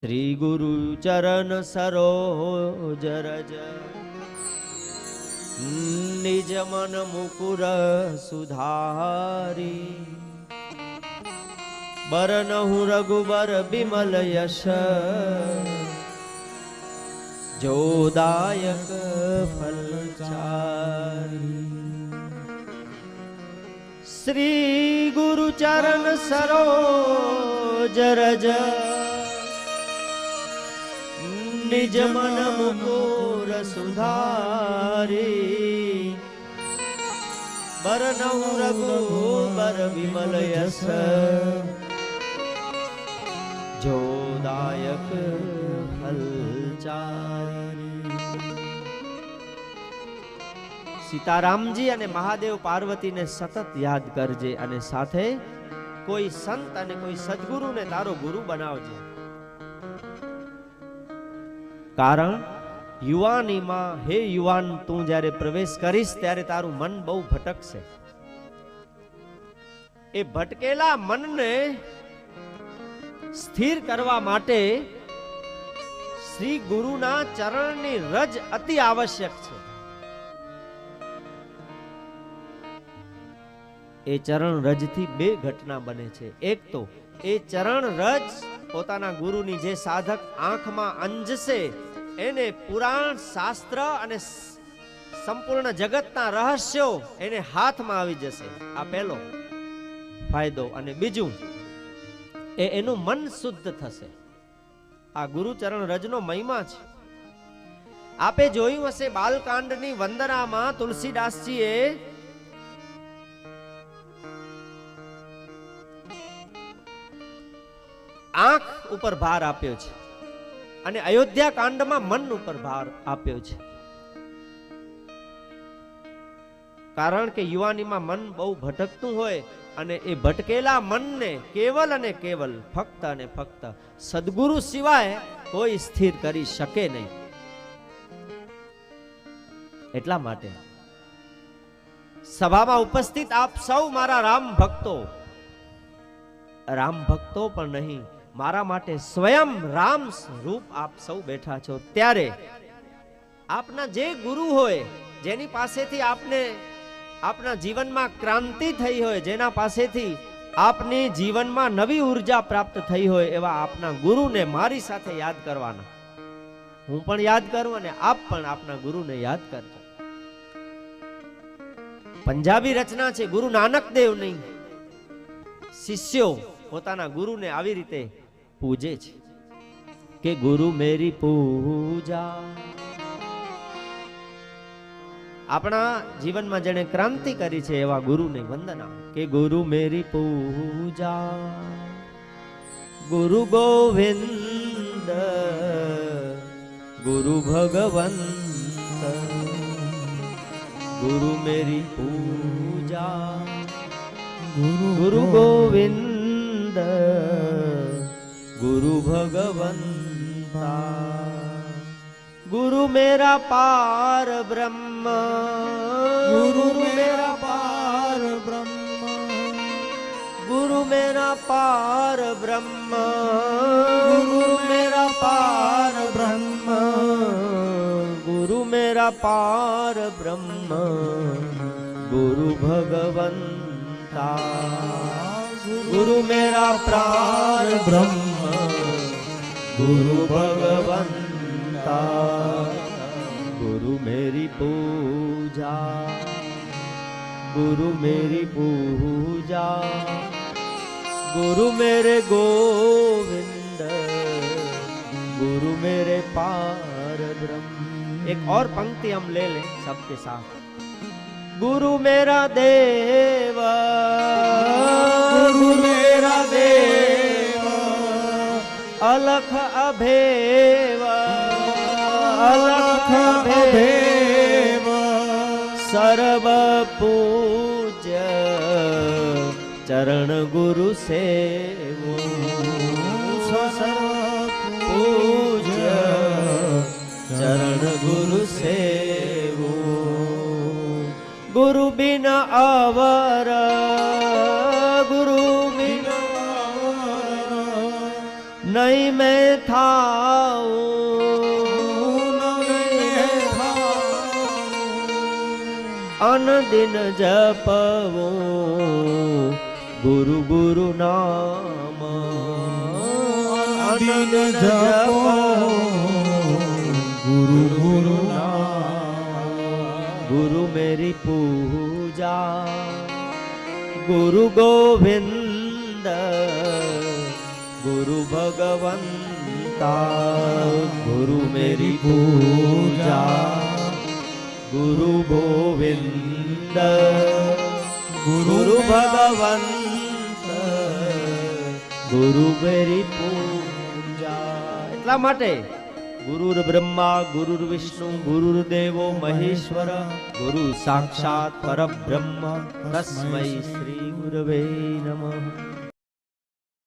श्री गुरु चरण सरोज रज निज मन मुकुर सुधारी बरनहु रघुबर बिमल यश जोदायक फलचारी। श्री गुरु चरण सरोज रज निज मन मुकुर सुधारी बरनहु रघुबर बिमल यश जोदायक फलचारी। सीतारामजी અને મહાદેવ પાર્વતીને સતત યાદ કરજે અને સાથે કોઈ સંત અને કોઈ સદગુરુને તારો ગુરુ બનાવજે, કારણ યુવાનીમાં હે યુવાન તું જ્યારે પ્રવેશ કરીશ ત્યારે તારું મન બહુ ભટકશે. એ ભટકેલા મનને સ્થિર કરવા માટે શ્રી ગુરુના ચરણની રજ અતિ આવશ્યક છે. એ ચરણ રજથી બે ઘટના બને છે. એક તો એ ચરણ રજ પોતાના ગુરુની જે સાધક આંખમાં અંજશે એને પુરાણ શાસ્ત્ર અને સંપૂર્ણ જગતના રહસ્યો એને હાથમાં આવી જશે. આ પહેલો ફાયદો. અને બીજું એનું મન શુદ્ધ થશે. આ ગુરુચરણ રજનો મહિમા છે. આપે જોયું હશે બાલકાંડની વંદનામાં તુલસીદાસજીએ આંખ ઉપર ભાર આપ્યો છે અને અયોધ્યા કાંડમાં મન ઉપર ભાર આપ્યો છે. કારણ કે યુવાનીમાં મન બહુ ભટકતું હોય અને એ ભટકેલા મનને કેવલ અને કેવલ ફક્ત અને ફક્ત સદગુરુ સિવાય કોઈ સ્થિર કરી શકે નહીં. એટલા માટે સભામાં ઉપસ્થિત આપ સૌ મારા રામ ભક્તો પણ નહીં, મારા માટે સ્વયં રામ રૂપ આપ સૌ બેઠા છો. ત્યારે આપના જે ગુરુ હોય, જેની પાસેથી આપને આપના જીવનમાં ક્રાંતિ થઈ હોય, જેના પાસેથી આપની જીવનમાં નવી ઉર્જા પ્રાપ્ત થઈ હોય, એવા આપના ગુરુને મારી સાથે યાદ કરવાના. હું પણ યાદ કરું અને આપ પણ આપના ગુરુને યાદ કરજો. પંજાબી રચના છે. ગુરુ નાનક દેવની શિષ્યો પોતાના ગુરુને આવી રીતે પૂજે છે કે ગુરુ મેરી પૂજા. આપણા જીવનમાં જેણે ક્રાંતિ કરી છે એવા ગુરુને વંદના કે ગુરુ મેરી પૂજા. ગુરુ ગોવિંદ ગુરુ ભગવંત ગુરુ મેરી પૂજા. ગુરુ ગોવિંદ गुरु भगवंता गुरु मेरा पार ब्रह्म गुरु मेरा पार ब्रह्म गुरु मेरा पार ब्रह्म गुरु मेरा पार ब्रह्म गुरु मेरा पार ब्रह्म गुरु भगवंता गुरु मेरा प्राण ब्रह्म गुरु भगवंता गुरु मेरी पूजा गुरु मेरी पूजा गुरु मेरे गोविंद गुरु मेरे पार ब्रह्म. एक और पंक्ति हम ले लें सबके साथ. गुरु मेरा देव गुरु मेरा देव अलख अभेव अलख अभेव सर्व पूज्य चरण गुरु सेवो सर्व पूज्य चरण गुरु सेवो. गुरु बिन अवर गुरु बिन नहीं मैं था ખાઉં અનદિન જપવું ગુરુ ગુરુ નામ અનદિન જપવું ગુરુ ગુરુ નામ गुरु मेरी पूजा गुरु गोविंद गुरु भगवंता गुरु मेरी पूजा गुरु गोविंद गुरु भगवंत गुरु मेरी पूजा એટલા માટે ગુરુર બ્રહ્મા ગુરુર વિષ્ણુ ગુરુર દેવો મહેશ્વર ગુરુ સાક્ષાત પરબ્રહ્મ તસ્મૈ શ્રી ગુરવે નમઃ.